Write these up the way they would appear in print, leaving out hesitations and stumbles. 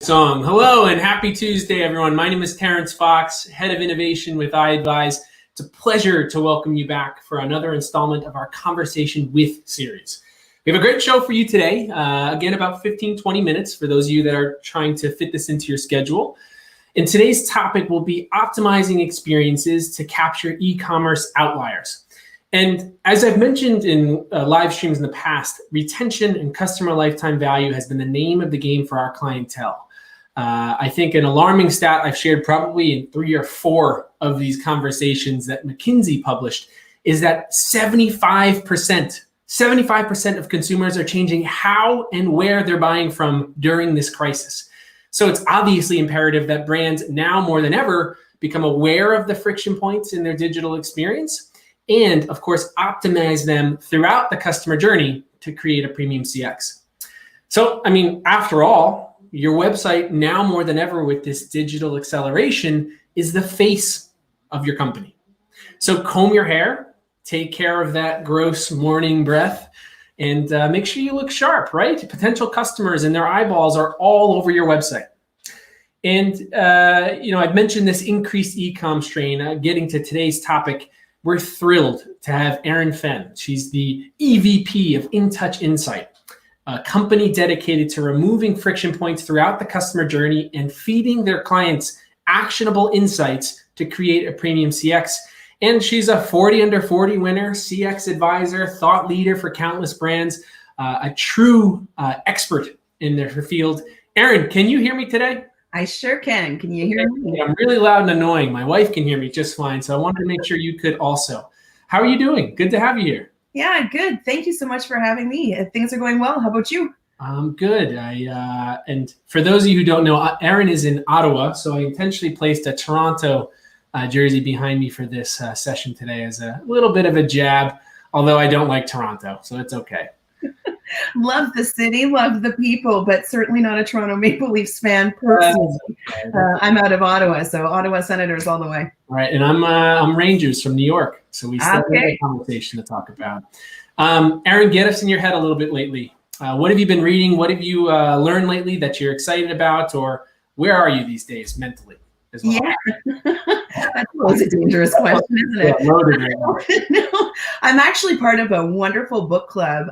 Song. Hello and happy Tuesday, everyone. My name is Terrence Fox, Head of Innovation with iAdvise. It's a pleasure to welcome you back for another installment of our Conversation With series. We have a great show for you today. Again, about 15-20 minutes for those of you that are trying to fit this into your schedule. And today's topic will be optimizing experiences to capture e-commerce outliers. And as I've mentioned in live streams in the past, retention and customer lifetime value has been the name of the game for our clientele. I think an alarming stat I've shared probably in 3 or 4 of these conversations that McKinsey published is that 75% of consumers are changing how and where they're buying from during this crisis. So it's obviously imperative that brands now more than ever become aware of the friction points in their digital experience and, of course, optimize them throughout the customer journey to create a premium CX. So, after all, your website now more than ever with this digital acceleration is the face of your company. So comb your hair, take care of that gross morning breath, and make sure you look sharp, right? Potential customers and their eyeballs are all over your website. And, I've mentioned this increased e-com strain. Getting to today's topic, we're thrilled to have Erin Fenn. She's the EVP of Intouch Insight, a company dedicated to removing friction points throughout the customer journey and feeding their clients actionable insights to create a premium CX. And she's a 40 under 40 winner, CX advisor, thought leader for countless brands, a true expert in their field. Erin, can you hear me today? I sure can. Can you hear me? I'm really loud and annoying. My wife can hear me just fine, so I wanted to make sure you could also. How are you doing? Good to have you here. Yeah, good. Thank you so much for having me. Things are going well. How about you? I'm good. And for those of you who don't know, Erin is in Ottawa, so I intentionally placed a Toronto jersey behind me for this session today as a little bit of a jab, although I don't like Toronto, so it's okay. Love the city, love the people, but certainly not a Toronto Maple Leafs fan personally. I'm out of Ottawa, so Ottawa Senators all the way. All right, and I'm Rangers from New York, so we still have a conversation to talk about. Erin, get us in your head a little bit lately. What have you been reading? What have you learned lately that you're excited about, or where are you these days mentally as well? Yeah, that's always a dangerous question, isn't it? No, I'm actually part of a wonderful book club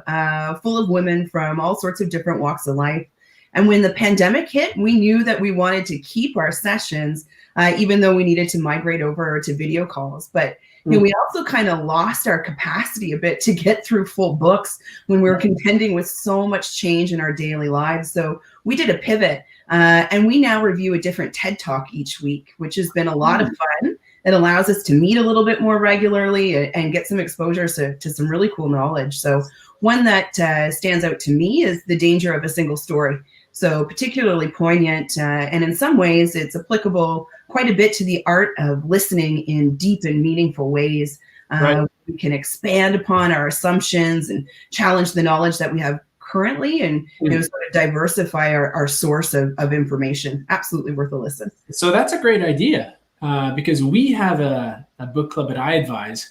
full of women from all sorts of different walks of life. And when the pandemic hit, we knew that we wanted to keep our sessions, even though we needed to migrate over to video calls. But we also kind of lost our capacity a bit to get through full books when we were contending with so much change in our daily lives. So we did a pivot, and we now review a different TED Talk each week, which has been a lot of fun. It allows us to meet a little bit more regularly and get some exposure to some really cool knowledge. So one that stands out to me is The Danger of a Single Story. So particularly poignant, and in some ways it's applicable quite a bit to the art of listening in deep and meaningful ways. Right. We can expand upon our assumptions and challenge the knowledge that we have currently and sort of diversify our source of information. Absolutely worth a listen. So that's a great idea because we have a book club at iAdvise,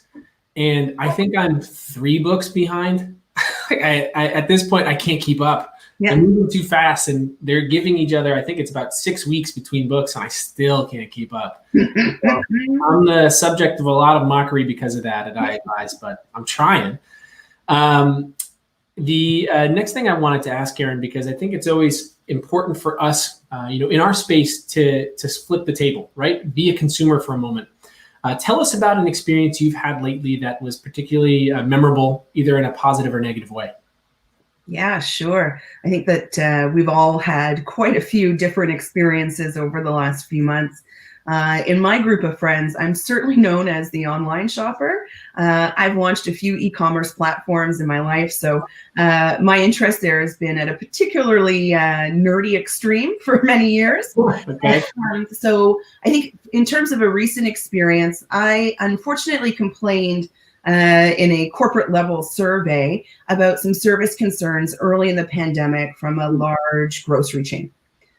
and I think I'm 3 books behind. I at this point, I can't keep up. Yeah. They're moving too fast, and they're giving each other, I think it's about 6 weeks between books, and I still can't keep up. So I'm the subject of a lot of mockery because of that at iAdvise, but I'm trying. The next thing I wanted to ask Erin, because I think it's always important for us, in our space to flip the table, right? Be a consumer for a moment. Tell us about an experience you've had lately that was particularly memorable, either in a positive or negative way. Yeah, sure. I think that we've all had quite a few different experiences over the last few months. In my group of friends, I'm certainly known as the online shopper. I've launched a few e-commerce platforms in my life, so my interest there has been at a particularly nerdy extreme for many years. Okay. So I think in terms of a recent experience, I unfortunately complained in a corporate level survey about some service concerns early in the pandemic from a large grocery chain.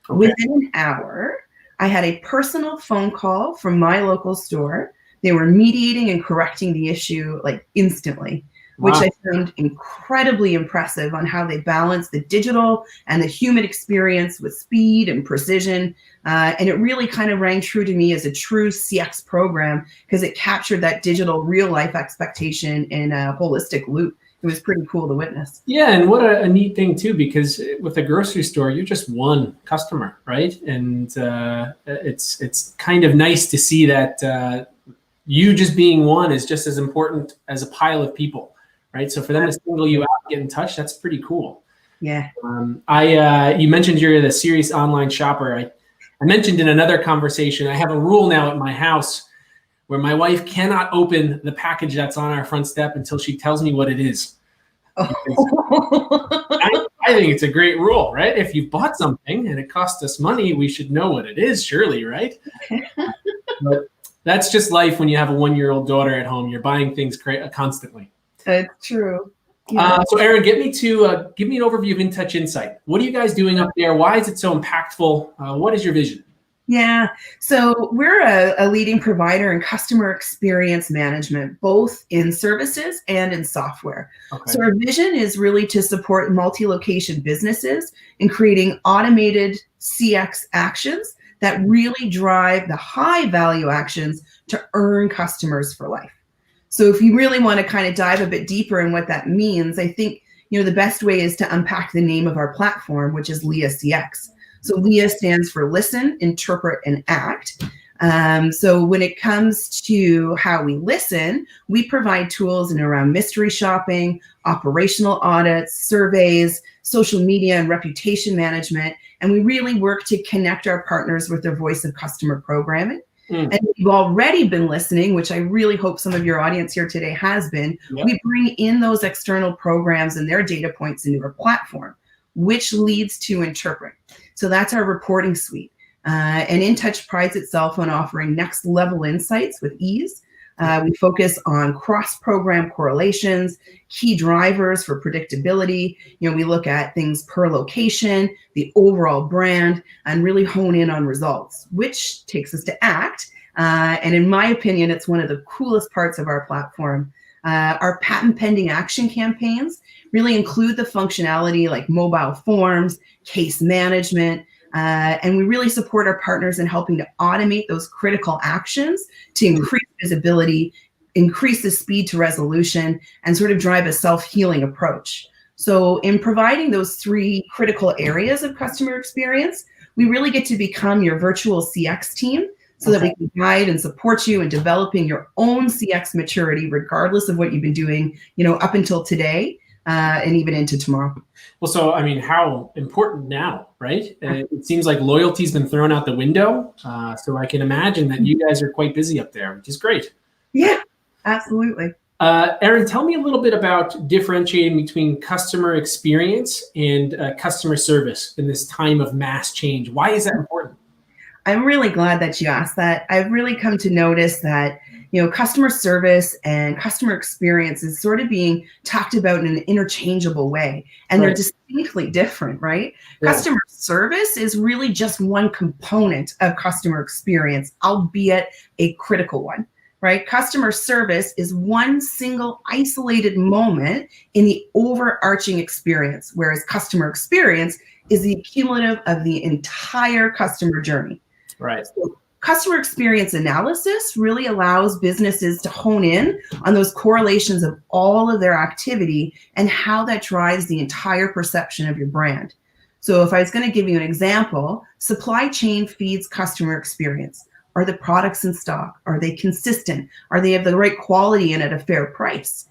Okay. Within an hour, I had a personal phone call from my local store. They were mediating and correcting the issue like instantly. which Wow. I found incredibly impressive on how they balance the digital and the human experience with speed and precision. And it really kind of rang true to me as a true CX program because it captured that digital real life expectation in a holistic loop. It was pretty cool to witness. Yeah, and what a neat thing too, because with a grocery store, you're just one customer, right? And it's kind of nice to see that you just being one is just as important as a pile of people, right? So for them to single you out, get in touch, that's pretty cool. Yeah. You mentioned you're the serious online shopper. I mentioned in another conversation, I have a rule now at my house where my wife cannot open the package that's on our front step until she tells me what it is. I think it's a great rule, right? If you bought something and it cost us money, we should know what it is, surely, right? But that's just life when you have a 1-year-old daughter at home. You're buying things constantly. It's true. Yeah. So Erin, give me an overview of Intouch Insight. What are you guys doing up there? Why is it so impactful? What is your vision? Yeah, so we're a leading provider in customer experience management, both in services and in software. Okay. So our vision is really to support multi-location businesses in creating automated CX actions that really drive the high value actions to earn customers for life. So if you really want to kind of dive a bit deeper in what that means, I think the best way is to unpack the name of our platform, which is LEA CX. So LEA stands for listen, interpret, and act. So when it comes to how we listen, we provide tools in around mystery shopping, operational audits, surveys, social media and reputation management. And we really work to connect our partners with their voice of customer programming. And you've already been listening, which I really hope some of your audience here today has been. Yep. We bring in those external programs and their data points into our platform, which leads to interpret. So that's our reporting suite. And Intouch prides itself on offering next level insights with ease. We focus on cross-program correlations, key drivers for predictability. We look at things per location, the overall brand, and really hone in on results, which takes us to act. And in my opinion, it's one of the coolest parts of our platform. Our patent pending action campaigns really include the functionality like mobile forms, case management, and we really support our partners in helping to automate those critical actions to increase visibility, increase the speed to resolution, and sort of drive a self-healing approach. So in providing those 3 critical areas of customer experience, we really get to become your virtual CX team so that we can guide and support you in developing your own CX maturity, regardless of what you've been doing, up until today and even into tomorrow. Well, so, I mean, how important now, right? It seems like loyalty's been thrown out the window. So I can imagine that you guys are quite busy up there, which is great. Yeah, absolutely. Erin, tell me a little bit about differentiating between customer experience and customer service in this time of mass change. Why is that important? I'm really glad that you asked that. I've really come to notice that, customer service and customer experience is sort of being talked about in an interchangeable way, and they're distinctly different, right? Yeah. Customer service is really just one component of customer experience, albeit a critical one, right? Customer service is one single isolated moment in the overarching experience, whereas customer experience is the cumulative of the entire customer journey. Right. So customer experience analysis really allows businesses to hone in on those correlations of all of their activity and how that drives the entire perception of your brand. So if I was going to give you an example, supply chain feeds customer experience. Are the products in stock? Are they consistent? Are they of the right quality and at a fair price?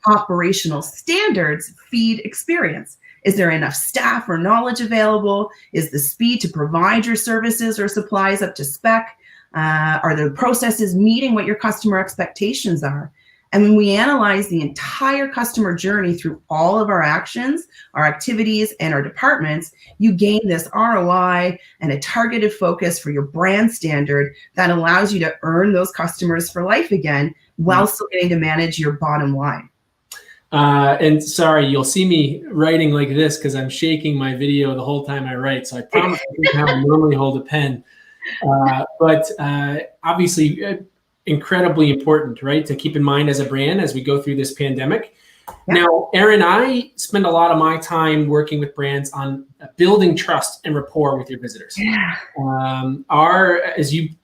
Operational standards feed experience. Is there enough staff or knowledge available? Is the speed to provide your services or supplies up to spec? Are the processes meeting what your customer expectations are? And when we analyze the entire customer journey through all of our actions, our activities, and our departments, you gain this ROI and a targeted focus for your brand standard that allows you to earn those customers for life again while still getting to manage your bottom line. And sorry, you'll see me writing like this because I'm shaking my video the whole time I write. So I promise I don't normally hold a pen. But obviously, incredibly important, right, to keep in mind as a brand as we go through this pandemic. Yeah. Now, Erin, I spend a lot of my time working with brands on building trust and rapport with your visitors. Yeah.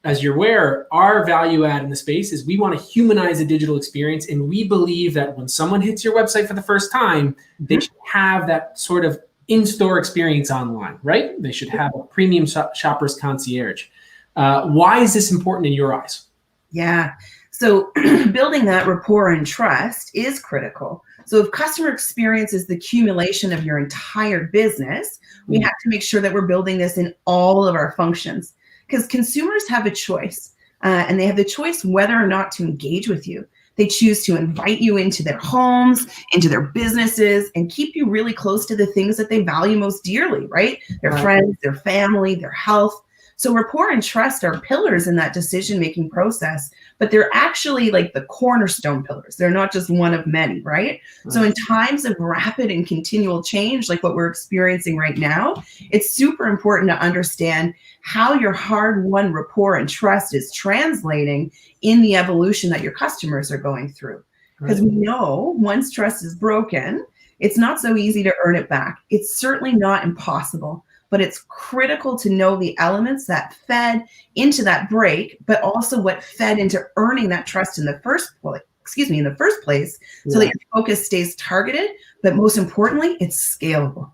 As you're aware, our value add in the space is we want to humanize a digital experience, and we believe that when someone hits your website for the first time, they should have that sort of in-store experience online, right? They should have a premium shopper's concierge. Why is this important in your eyes? Yeah. So building that rapport and trust is critical. So if customer experience is the accumulation of your entire business, we have to make sure that we're building this in all of our functions, because consumers have a choice, and they have the choice whether or not to engage with you. They choose to invite you into their homes, into their businesses, and keep you really close to the things that they value most dearly, right? Their friends, their family, their health. So rapport and trust are pillars in that decision-making process, but they're actually like the cornerstone pillars. They're not just one of many, right? So in times of rapid and continual change, like what we're experiencing right now, it's super important to understand how your hard-won rapport and trust is translating in the evolution that your customers are going through. Because we know once trust is broken, it's not so easy to earn it back. It's certainly not impossible, but it's critical to know the elements that fed into that break, but also what fed into earning that trust in the first place, so that your focus stays targeted, but most importantly, it's scalable.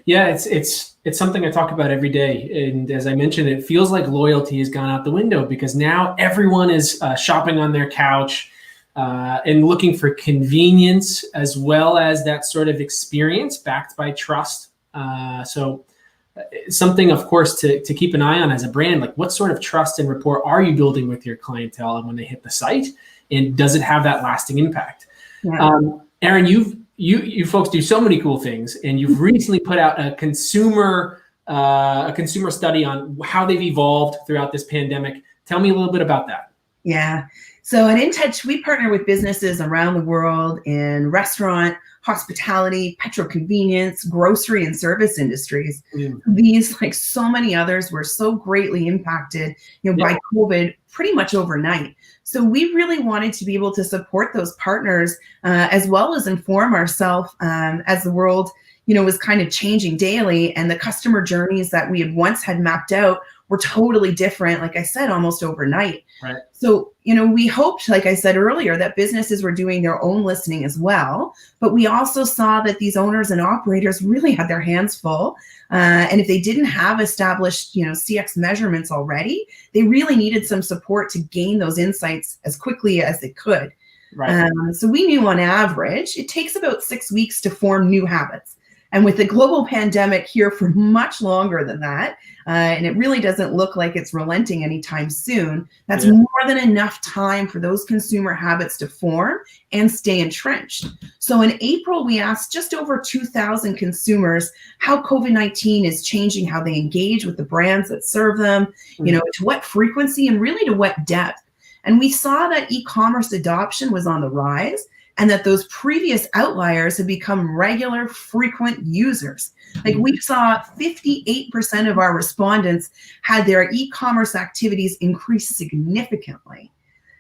Yeah, it's something I talk about every day. And as I mentioned, it feels like loyalty has gone out the window, because now everyone is shopping on their couch and looking for convenience as well as that sort of experience backed by trust. So something, of course, to keep an eye on as a brand, like what sort of trust and rapport are you building with your clientele and when they hit the site, and does it have that lasting impact? Erin, you folks do so many cool things, and you've recently put out a consumer study on how they've evolved throughout this pandemic. Tell me a little bit about that. Yeah. So at Intouch, we partner with businesses around the world in restaurant, hospitality, petro-convenience, grocery, and service industries. These, like so many others, were so greatly impacted, by COVID pretty much overnight. So we really wanted to be able to support those partners, as well as inform ourselves as the world, was kind of changing daily, and the customer journeys that we had mapped out were totally different, like I said, almost overnight. Right. So, we hoped, like I said earlier, that businesses were doing their own listening as well. But we also saw that these owners and operators really had their hands full. And if they didn't have established, CX measurements already, they really needed some support to gain those insights as quickly as they could. Right. So we knew on average, it takes about 6 weeks to form new habits. And with the global pandemic here for much longer than that, and it really doesn't look like it's relenting anytime soon, that's more than enough time for those consumer habits to form and stay entrenched. So in April, we asked just over 2,000 consumers how COVID-19 is changing how they engage with the brands that serve them, to what frequency and really to what depth. And we saw that e-commerce adoption was on the rise, and that those previous outliers have become regular, frequent users. Like we saw 58% of our respondents had their e-commerce activities increase significantly.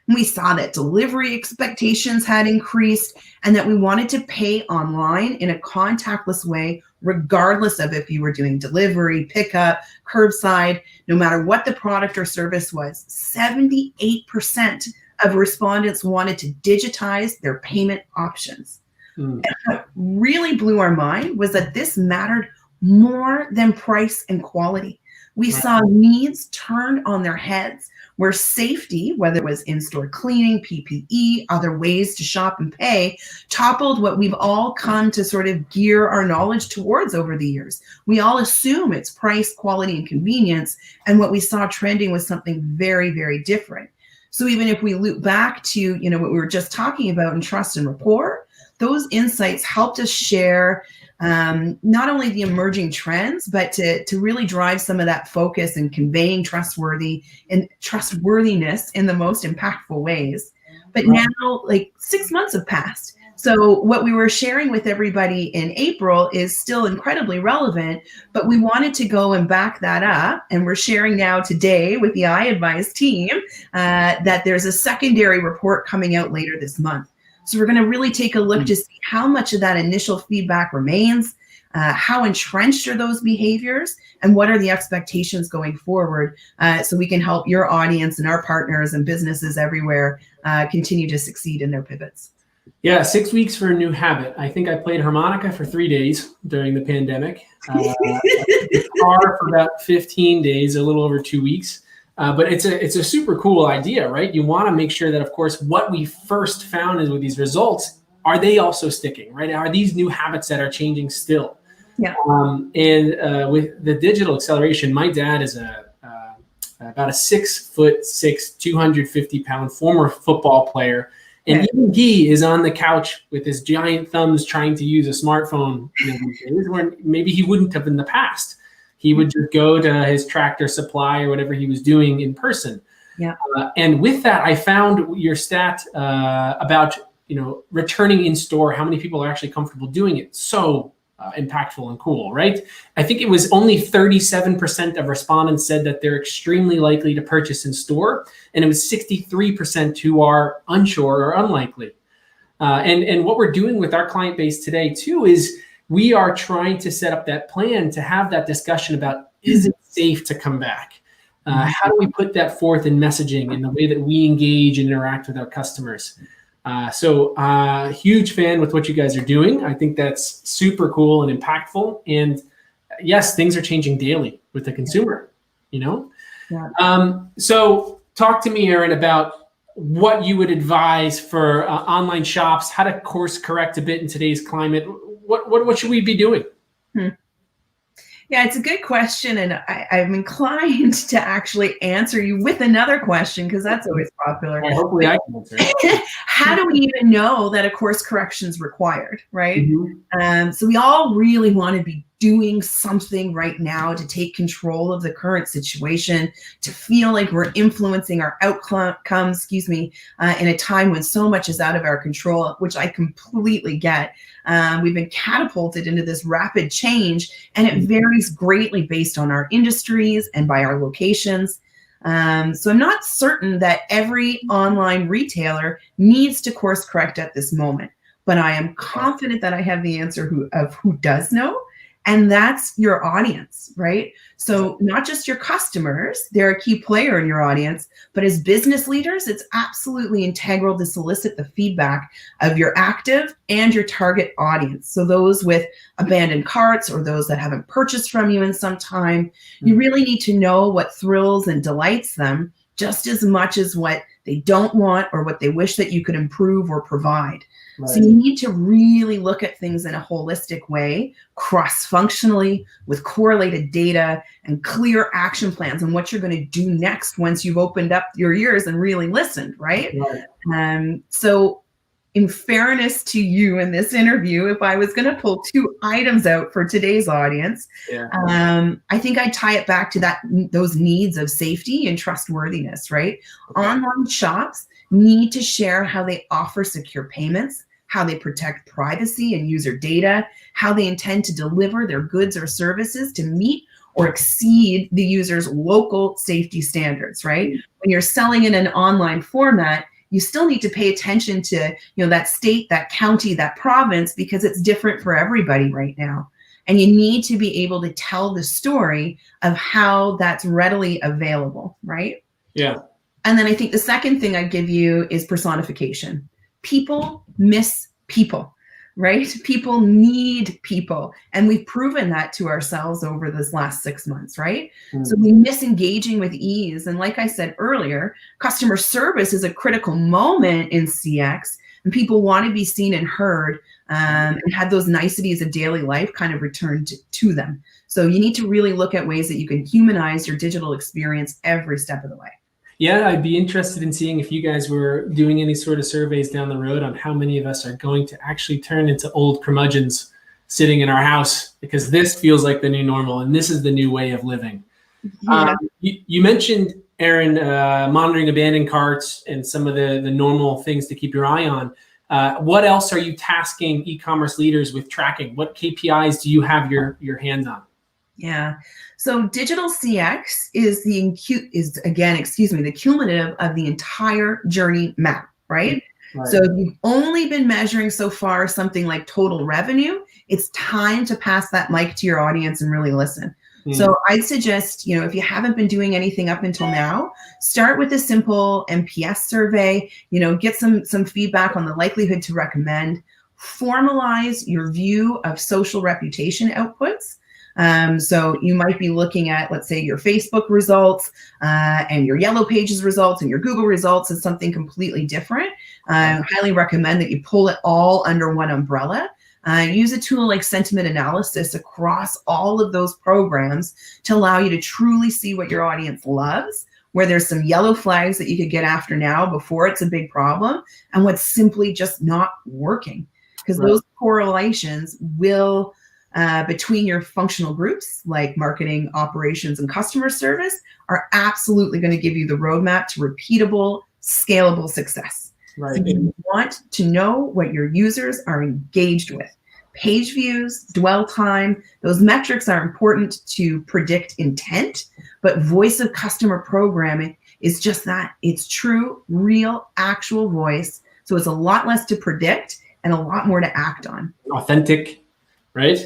And we saw that delivery expectations had increased, and that we wanted to pay online in a contactless way, regardless of if you were doing delivery, pickup, curbside, no matter what the product or service was. 78% of respondents wanted to digitize their payment options. And what really blew our mind was that this mattered more than price and quality. We saw needs turned on their heads, where safety, whether it was in-store cleaning, PPE, other ways to shop and pay, toppled what we've all come to sort of gear our knowledge towards over the years. We all assume it's price, quality, and convenience, and what we saw trending was something very, very different. So even if we loop back to, what we were just talking about in trust and rapport, those insights helped us share not only the emerging trends, but to really drive some of that focus and conveying trustworthiness in the most impactful ways. But now, like 6 months have passed. So what we were sharing with everybody in April is still incredibly relevant, but we wanted to go and back that up. And we're sharing now today with the iAdvise team that there's a secondary report coming out later this month. So we're going to really take a look to see how much of that initial feedback remains, how entrenched are those behaviors, and what are the expectations going forward, so we can help your audience and our partners and businesses everywhere continue to succeed in their pivots. Yeah, 6 weeks for a new habit. I think I played harmonica for 3 days during the pandemic. Guitar for about 15 days, a little over 2 weeks. But it's a super cool idea, right? You want to make sure that, of course, what we first found is with these results, are they also sticking, right? Are these new habits that are changing still? Yeah. And with the digital acceleration, my dad is about a 6'6", 250-pound former football player. And even he is on the couch with his giant thumbs trying to use a smartphone, where maybe he wouldn't have in the past. He would just go to his Tractor Supply or whatever he was doing in person. Yeah. And with that, I found your stat about returning in store, how many people are actually comfortable doing it. So impactful and cool, right? I think it was only 37% of respondents said that they're extremely likely to purchase in store, and it was 63% who are unsure or unlikely. And what we're doing with our client base today too is we are trying to set up that plan to have that discussion about, is it safe to come back? How do we put that forth in messaging in the way that we engage and interact with our customers? So huge fan with what you guys are doing. I think that's super cool and impactful. And yes, things are changing daily with the consumer, Yeah. So talk to me, Erin, about what you would advise for online shops, how to course correct a bit in today's climate. What should we be doing? Yeah, it's a good question, and I'm inclined to actually answer you with another question, because that's always popular. Hopefully I can answer it. How do we even know that a course correction is required, right? Mm-hmm. So we all really want to be doing something right now to take control of the current situation, to feel like we're influencing our outcomes, in a time when so much is out of our control, which I completely get. We've been catapulted into this rapid change, and it varies greatly based on our industries and by our locations. So I'm not certain that every online retailer needs to course correct at this moment, but I am confident that I have the answer of who does know. And that's your audience, right? So not just your customers, they're a key player in your audience, but as business leaders, it's absolutely integral to solicit the feedback of your active and your target audience. So those with abandoned carts or those that haven't purchased from you in some time, you really need to know what thrills and delights them just as much as what they don't want or what they wish that you could improve or provide. Right. So you need to really look at things in a holistic way, cross-functionally, with correlated data and clear action plans on what you're going to do next once you've opened up your ears and really listened, right? So in fairness to you in this interview, if I was going to pull two items out for today's audience, I think I'd tie it back to those needs of safety and trustworthiness, right? Online shops need to share how they offer secure payments, how they protect privacy and user data, how they intend to deliver their goods or services to meet or exceed the user's local safety standards, right? When you're selling in an online format, you still need to pay attention to, that state, that county, that province, because it's different for everybody right now. And you need to be able to tell the story of how that's readily available, right? Yeah. And then I think the second thing I give you is personification. People miss people, right? People need people. And we've proven that to ourselves over this last 6 months, right? So we miss engaging with ease. And like I said earlier, customer service is a critical moment in CX, and people want to be seen and heard, and have those niceties of daily life kind of returned to them. So you need to really look at ways that you can humanize your digital experience every step of the way. Yeah, I'd be interested in seeing if you guys were doing any sort of surveys down the road on how many of us are going to actually turn into old curmudgeons sitting in our house, because this feels like the new normal and this is the new way of living. Yeah. You mentioned, Erin, monitoring abandoned carts and some of the normal things to keep your eye on. What else are you tasking e-commerce leaders with tracking? What KPIs do you have your hands on? Yeah. So digital CX is the cumulative of the entire journey map, right? Right. So if you've only been measuring so far something like total revenue, it's time to pass that mic to your audience and really listen. So I'd suggest, if you haven't been doing anything up until now, start with a simple NPS survey, get some feedback on the likelihood to recommend, formalize your view of social reputation outputs. So you might be looking at, let's say, your Facebook results and your Yellow Pages results and your Google results as something completely different. I highly recommend that you pull it all under one umbrella. Use a tool like sentiment analysis across all of those programs to allow you to truly see what your audience loves, where there's some yellow flags that you could get after now before it's a big problem, and what's simply just not working. Because those correlations will, between your functional groups like marketing, operations, and customer service, are absolutely going to give you the roadmap to repeatable, scalable success. Right. So you want to know what your users are engaged with. Page views, dwell time, those metrics are important to predict intent, but voice of customer programming is just that. It's true, real, actual voice. So it's a lot less to predict and a lot more to act on. Authentic, right?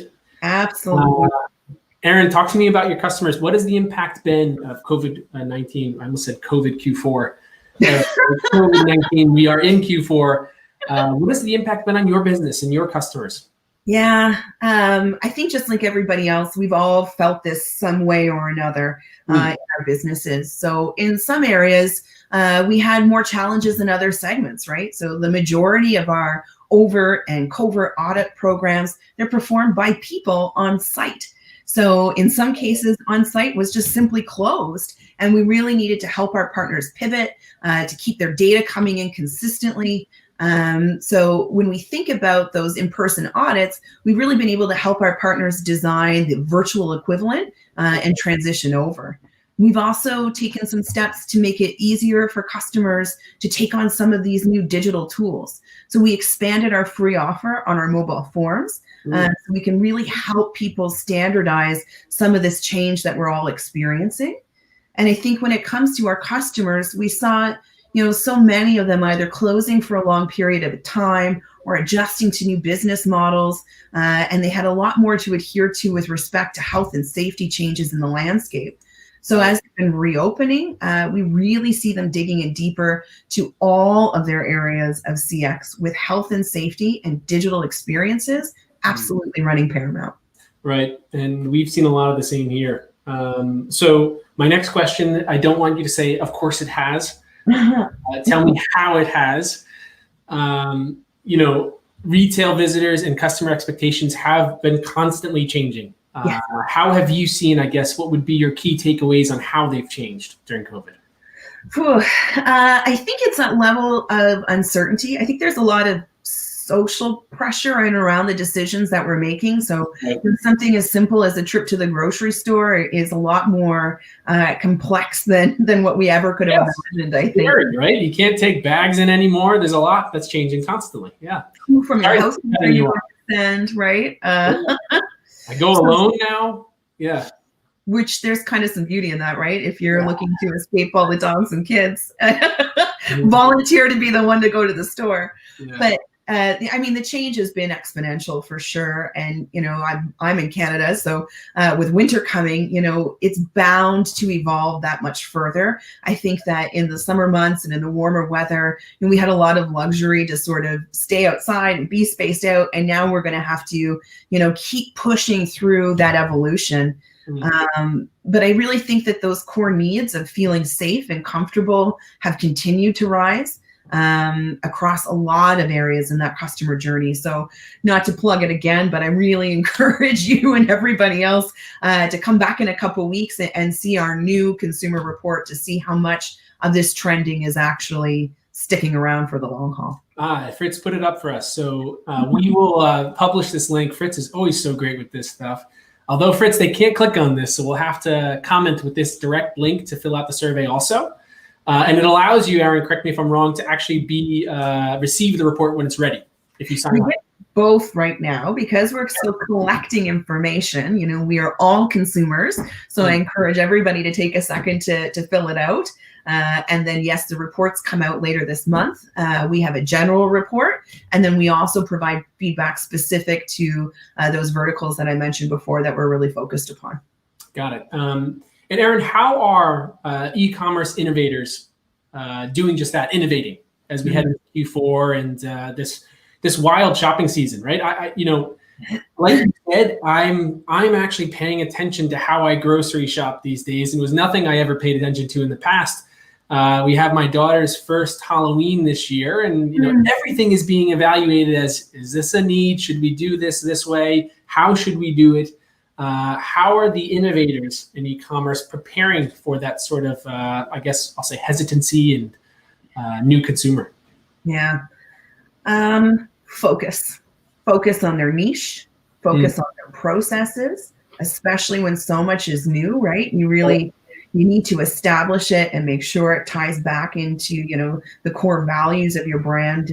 Absolutely. Erin, talk to me about your customers. What has the impact been of COVID-19? I almost said COVID Q4. COVID-19, we are in Q4. What has the impact been on your business and your customers? Yeah, I think just like everybody else, we've all felt this some way or another in our businesses. So in some areas, we had more challenges than other segments, right? So the majority of our overt and covert audit programs, they're performed by people on site. So in some cases, on-site was just simply closed, and we really needed to help our partners pivot to keep their data coming in consistently. So when we think about those in-person audits, we've really been able to help our partners design the virtual equivalent and transition over. We've also taken some steps to make it easier for customers to take on some of these new digital tools. So we expanded our free offer on our mobile forms. So we can really help people standardize some of this change that we're all experiencing. And I think when it comes to our customers, we saw, so many of them either closing for a long period of time or adjusting to new business models. And they had a lot more to adhere to with respect to health and safety changes in the landscape. So as they've been reopening, we really see them digging in deeper to all of their areas of CX, with health and safety and digital experiences absolutely running paramount. Right. And we've seen a lot of the same here. So my next question, I don't want you to say, of course it has. Tell me how it has. Retail visitors and customer expectations have been constantly changing. Yes. How have you seen, I guess, what would be your key takeaways on how they've changed during COVID? I think it's that level of uncertainty. I think there's a lot of social pressure in and around the decisions that we're making. So something as simple as a trip to the grocery store is a lot more complex than what we ever could have imagined, I think. Right? You can't take bags in anymore. There's a lot that's changing constantly. Yeah. From your house, right? I go alone now. Yeah. Which there's kind of some beauty in that, right? If you're looking to escape all the dogs and kids, volunteer to be the one to go to the store. Yeah. But the change has been exponential for sure. And, I'm in Canada. So with winter coming, it's bound to evolve that much further. I think that in the summer months and in the warmer weather, we had a lot of luxury to sort of stay outside and be spaced out. And now we're going to have to, keep pushing through that evolution. But I really think that those core needs of feeling safe and comfortable have continued to rise across a lot of areas in that customer journey. So not to plug it again, but I really encourage you and everybody else to come back in a couple of weeks and see our new consumer report to see how much of this trending is actually sticking around for the long haul. Fritz put it up for us. So we will publish this link. Fritz is always so great with this stuff. Although, Fritz, they can't click on this, so we'll have to comment with this direct link to fill out the survey also. And it allows you, Erin, correct me if I'm wrong, to actually receive the report when it's ready, if you sign up. Both right now, because we're still collecting information. We are all consumers. So I encourage everybody to take a second to fill it out. And then, yes, the reports come out later this month. We have a general report, and then we also provide feedback specific to those verticals that I mentioned before that we're really focused upon. Got it. And Erin, how are e-commerce innovators doing just that, innovating as we head into Q4 and this wild shopping season, right? I like you said, I'm actually paying attention to how I grocery shop these days, and it was nothing I ever paid attention to in the past. We have my daughter's first Halloween this year, and everything is being evaluated as, is this a need? Should we do this way? How should we do it? How are the innovators in e-commerce preparing for that sort of, I guess I'll say, hesitancy and new consumer? Yeah. Focus on their niche, focus on their processes, especially when so much is new, right? You need to establish it and make sure it ties back into, the core values of your brand,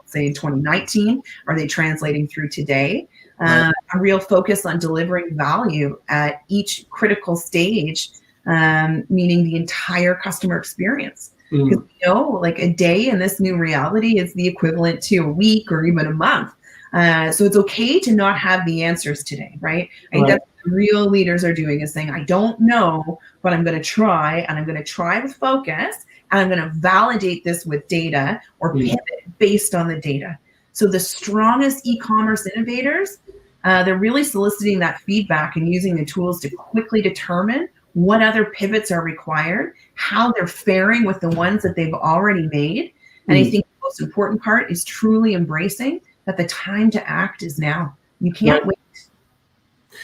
say in 2019, are they translating through today? A real focus on delivering value at each critical stage, meaning the entire customer experience. Because like a day in this new reality is the equivalent to a week or even a month. So it's okay to not have the answers today, right? I think that's what real leaders are doing, is saying, I don't know, but I'm going to try, and I'm going to try with focus, and I'm going to validate this with data or pivot based on the data. So the strongest e-commerce innovators, they're really soliciting that feedback and using the tools to quickly determine what other pivots are required, how they're faring with the ones that they've already made. And I think the most important part is truly embracing that the time to act is now. You can't wait.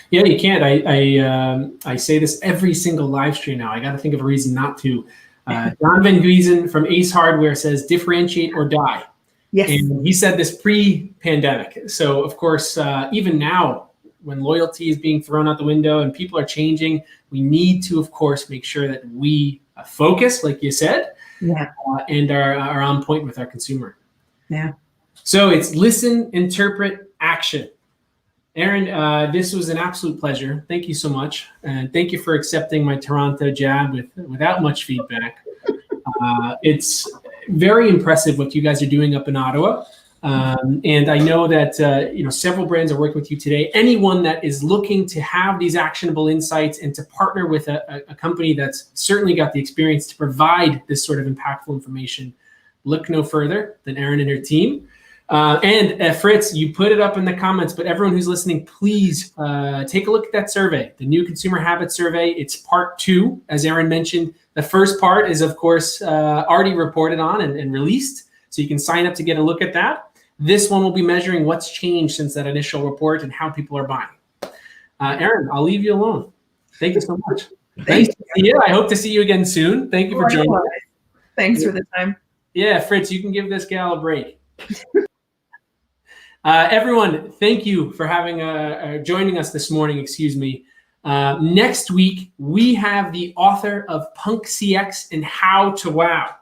Yeah, you can't. I say this every single live stream now. I got to think of a reason not to. Don Van Giezen from Ace Hardware says, differentiate or die. Yes. And he said this pre-pandemic. So, of course, even now, when loyalty is being thrown out the window and people are changing, we need to, of course, make sure that we focus, like you said, and are on point with our consumer. Yeah. So it's listen, interpret, action. Erin, this was an absolute pleasure. Thank you so much. And thank you for accepting my Toronto jab without much feedback. It's very impressive what you guys are doing up in Ottawa. And I know that several brands are working with you today. Anyone that is looking to have these actionable insights and to partner with a company that's certainly got the experience to provide this sort of impactful information, look no further than Erin and her team. And Fritz, you put it up in the comments, but everyone who's listening, please take a look at that survey, the new consumer habits survey. It's part 2, as Erin mentioned. The first part is, of course, already reported on and released, so you can sign up to get a look at that. This one will be measuring what's changed since that initial report and how people are buying. Erin, I'll leave you alone. Thank you so much. Thanks to see you. I hope to see you again soon. Thank you for joining us. Thanks for the time. Yeah, Fritz, you can give this gal a break. Everyone, thank you for joining us this morning. Excuse me. Next week, we have the author of Punk CX and How to Wow,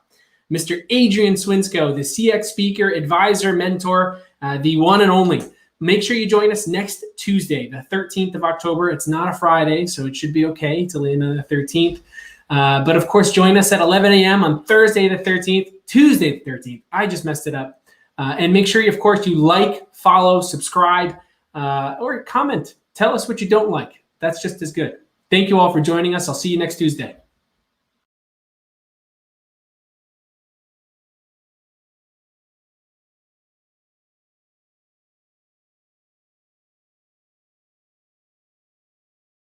Mr. Adrian Swinsko, the CX speaker, advisor, mentor, the one and only. Make sure you join us next Tuesday, the 13th of October. It's not a Friday, so it should be okay till the end of the 13th. But of course, join us at 11 a.m. on Thursday the 13th, Tuesday the 13th. I just messed it up. And make sure, of course, you like, follow, subscribe, or comment. Tell us what you don't like. That's just as good. Thank you all for joining us. I'll see you next Tuesday.